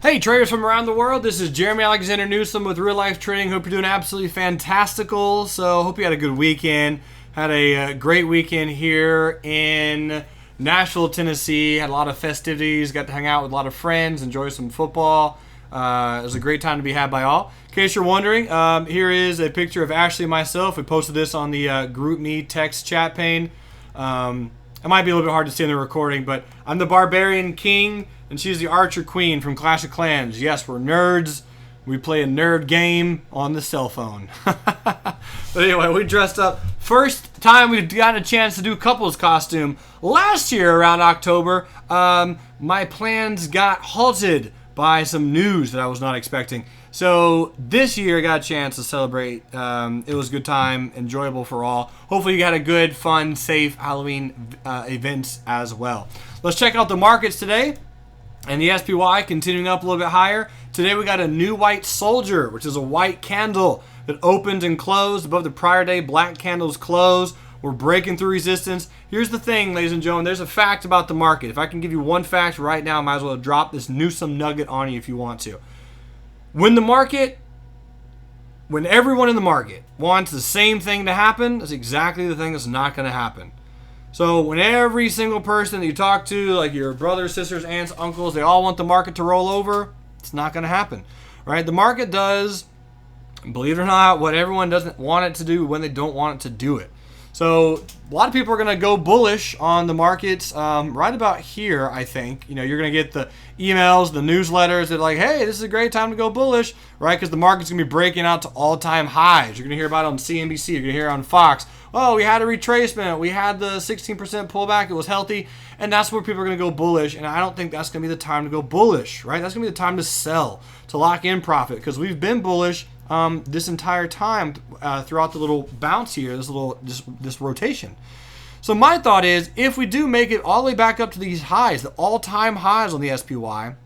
Hey traders from around the world, this is Jerremy Alexander Newsome with Real Life Trading. Hope you're doing absolutely fantastical. So hope you had a good weekend. Had a great weekend here in Nashville, Tennessee. Had a lot of festivities, got to hang out with a lot of friends, enjoy some football. It was a great time to be had by all. In case you're wondering, here is a picture of Ashley and myself. We posted this on the GroupMe text chat pane. It might be a little bit hard to see in the recording, but I'm the Barbarian King, and she's the Archer Queen from Clash of Clans. Yes, we're nerds. We play a nerd game on the cell phone. But anyway, we dressed up. First time we've gotten a chance to do couples costume. Last year around October, my plans got halted by some news that I was not expecting. So this year I got a chance to celebrate. It was a good time, enjoyable for all. Hopefully you had a good, fun, safe Halloween events as well. Let's check out the markets today. And the SPY continuing up a little bit higher. Today we got a new white soldier, which is a white candle that opened and closed above the prior day black candles close. We're breaking through resistance. Here's the thing, ladies and gentlemen. There's a fact about the market. If I can give you one fact right now, I might as well drop this Newsome nugget on you if you want to. When everyone in the market wants the same thing to happen, that's exactly the thing that's not going to happen. So when every single person that you talk to, like your brothers, sisters, aunts, uncles, they all want the market to roll over, it's not going to happen, right? The market does, believe it or not, what everyone doesn't want it to do when they don't want it to do it. So a lot of people are going to go bullish on the markets right about here, I think. You know, you're going to get the emails, the newsletters that are like, hey, this is a great time to go bullish, right? Because the market's going to be breaking out to all-time highs. You're going to hear about it on CNBC. You're going to hear it on Fox. Oh, we had a retracement. We had the 16% pullback. It was healthy. And that's where people are going to go bullish. And I don't think that's going to be the time to go bullish, right? That's going to be the time to sell, to lock in profit. Because we've been bullish this entire time throughout the little bounce here, this rotation. So my thought is, if we do make it all the way back up to these highs, the all-time highs on the SPY,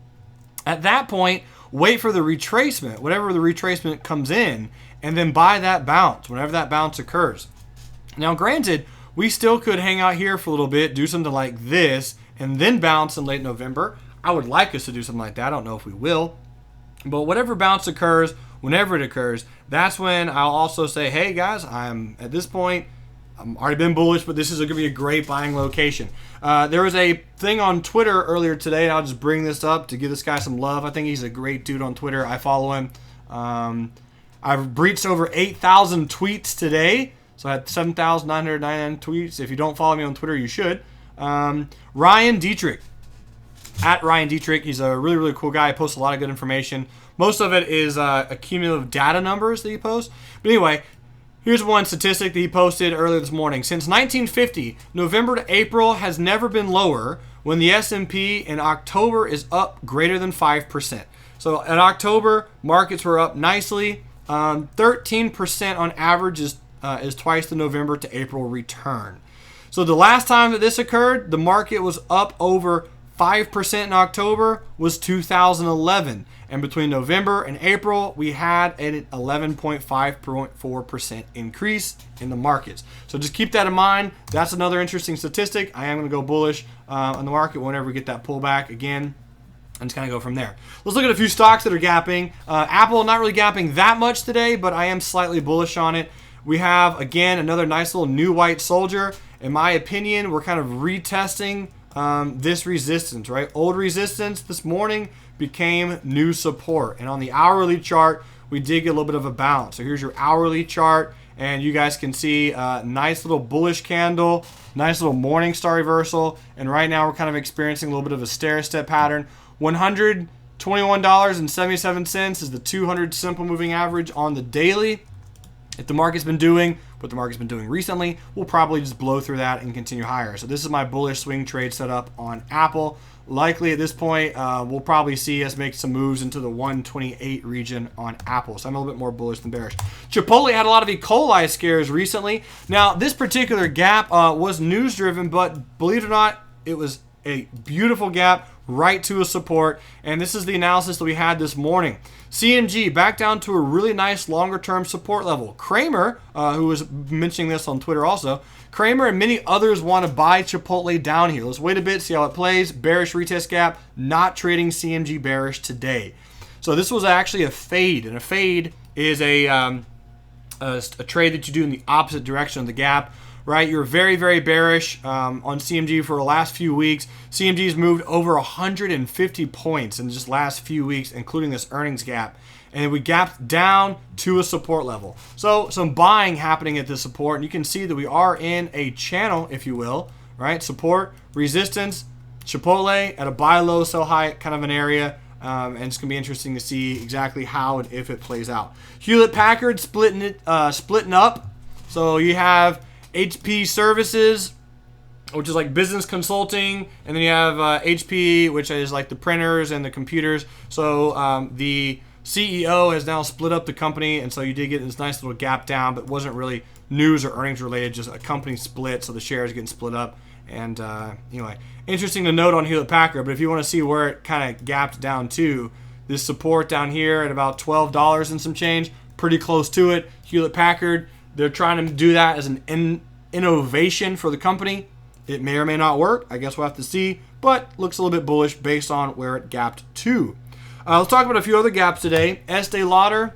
at that point, wait for the retracement, whatever the retracement comes in, and then buy that bounce, whenever that bounce occurs. Now, granted, we still could hang out here for a little bit, do something like this, and then bounce in late November. I would like us to do something like that. I don't know if we will. But whatever bounce occurs, whenever it occurs, that's when I'll also say, hey, guys, at this point, I'm already been bullish, but this is going to be a great buying location. There was a thing on Twitter earlier today, and I'll just bring this up to give this guy some love. I think he's a great dude on Twitter. I follow him. I've breached over 8,000 tweets today. So I had 7,999 tweets. If you don't follow me on Twitter, you should. Ryan Dietrich. At Ryan Dietrich. He's a really, really cool guy. He posts a lot of good information. Most of it is cumulative data numbers that he posts. But anyway, here's one statistic that he posted earlier this morning. Since 1950, November to April has never been lower when the S&P in October is up greater than 5%. So in October, markets were up nicely. 13% on average is twice the November to April return. So the last time that this occurred, the market was up over 5% in October was 2011. And between November and April, we had an 11.4% increase in the markets. So just keep that in mind. That's another interesting statistic. I am going to go bullish on the market whenever we get that pullback again. And just kind of go from there. Let's look at a few stocks that are gapping. Apple not really gapping that much today, but I am slightly bullish on it. We have, again, another nice little new white soldier. In my opinion, we're kind of retesting this resistance, right? Old resistance this morning became new support. And on the hourly chart, we did get a little bit of a bounce. So here's your hourly chart. And you guys can see a nice little bullish candle, nice little morning star reversal. And right now we're kind of experiencing a little bit of a stair-step pattern. $121.77 is the 200 simple moving average on the daily. If the market's been doing what the market's been doing recently, we'll probably just blow through that and continue higher. So this is my bullish swing trade setup on Apple. Likely at this point, we'll probably see us make some moves into the 128 region on Apple. So I'm a little bit more bullish than bearish. Chipotle had a lot of E. coli scares recently. Now, this particular gap was news-driven, but believe it or not, it was a beautiful gap. right to a support. And this is the analysis that we had this morning. CMG back down to a really nice longer-term support level. Kramer, who was mentioning this on Twitter also, Kramer and many others want to buy Chipotle down here. Let's wait a bit, see how it plays. Bearish retest gap, not trading CMG bearish today. So this was actually a fade, and a fade is a trade that you do in the opposite direction of the gap. Right, you're very, very bearish on CMG for the last few weeks. CMG's moved over 150 points in just last few weeks, including this earnings gap. And we gapped down to a support level. So some buying happening at this support. And you can see that we are in a channel, if you will, right? Support, resistance, Chipotle at a buy low, sell high kind of an area. And it's going to be interesting to see exactly how and if it plays out. Hewlett-Packard splitting up. So you have HP Services, which is like business consulting, and then you have HP, which is like the printers and the computers. So the CEO has now split up the company, and so you did get this nice little gap down, but it wasn't really news or earnings related, just a company split, so the shares getting split up. And anyway, interesting to note on Hewlett-Packard, but if you want to see where it kind of gapped down to, this support down here at about $12 and some change, pretty close to it. Hewlett-Packard, they're trying to do that as an innovation for the company. It may or may not work. I guess we'll have to see, but looks a little bit bullish based on where it gapped to. Let's talk about a few other gaps today. Estee Lauder,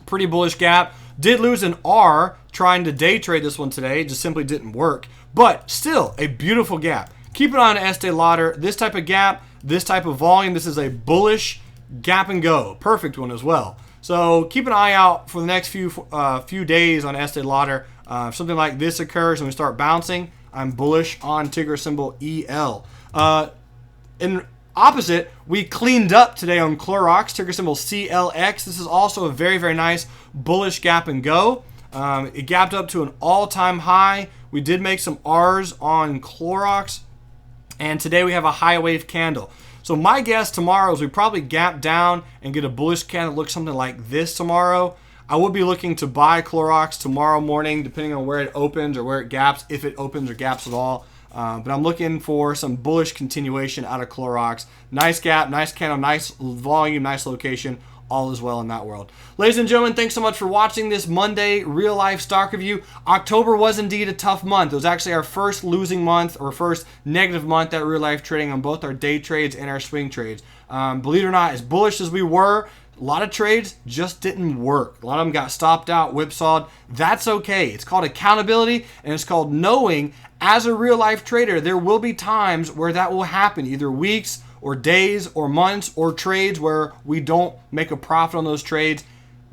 pretty bullish gap. Did lose an R trying to day trade this one today. It just simply didn't work, but still a beautiful gap. Keep an eye on Estee Lauder. This type of gap, this type of volume, this is a bullish gap and go. Perfect one as well. So keep an eye out for the next few days on Estee Lauder. If something like this occurs and we start bouncing, I'm bullish on ticker symbol EL. In opposite, we cleaned up today on Clorox, ticker symbol CLX. This is also a very, very nice bullish gap and go. It gapped up to an all-time high. We did make some R's on Clorox, and today we have a high wave candle. So my guess tomorrow is we probably gap down and get a bullish candle that looks something like this tomorrow. I would be looking to buy Clorox tomorrow morning, depending on where it opens or where it gaps, if it opens or gaps at all. But I'm looking for some bullish continuation out of Clorox. Nice gap, nice candle, nice volume, nice location. All is well in that world. Ladies and gentlemen, thanks so much for watching this Monday real life stock review. October was indeed a tough month. It was actually our first losing month or first negative month at real life trading on both our day trades and our swing trades. Believe it or not, as bullish as we were, a lot of trades just didn't work. A lot of them got stopped out, whipsawed. That's okay. It's called accountability, and it's called knowing as a real life trader, there will be times where that will happen, either weeks or days or months or trades where we don't make a profit on those trades.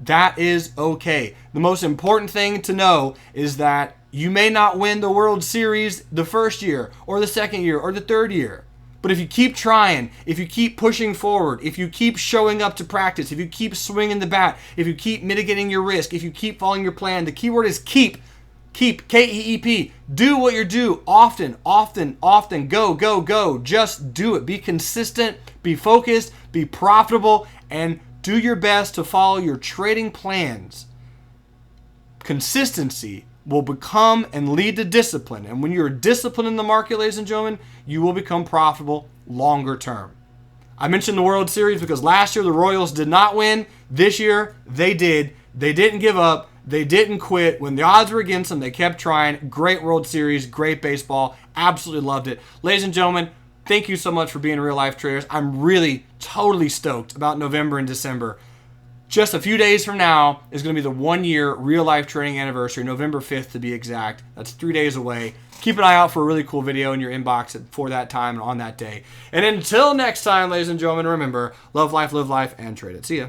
That is okay. The most important thing to know is that you may not win the World Series the first year or the second year or the third year. But if you keep trying, if you keep pushing forward, if you keep showing up to practice, if you keep swinging the bat, if you keep mitigating your risk, if you keep following your plan, the keyword is keep. Keep, K-E-E-P. Do what you do often, go, go, go. Just do it. Be consistent, be focused, be profitable, and do your best to follow your trading plans. Consistency will become and lead to discipline. And when you're disciplined in the market, ladies and gentlemen, you will become profitable longer term. I mentioned the World Series because last year the Royals did not win. This year they did. They didn't give up. They didn't quit. When the odds were against them, they kept trying. Great World Series, great baseball. Absolutely loved it. Ladies and gentlemen, thank you so much for being real life traders. I'm really totally stoked about November and December. Just a few days from now is going to be the 1 year real life trading anniversary, November 5th to be exact. That's 3 days away. Keep an eye out for a really cool video in your inbox for that time and on that day. And until next time, ladies and gentlemen, remember, love life, live life, and trade it. See ya.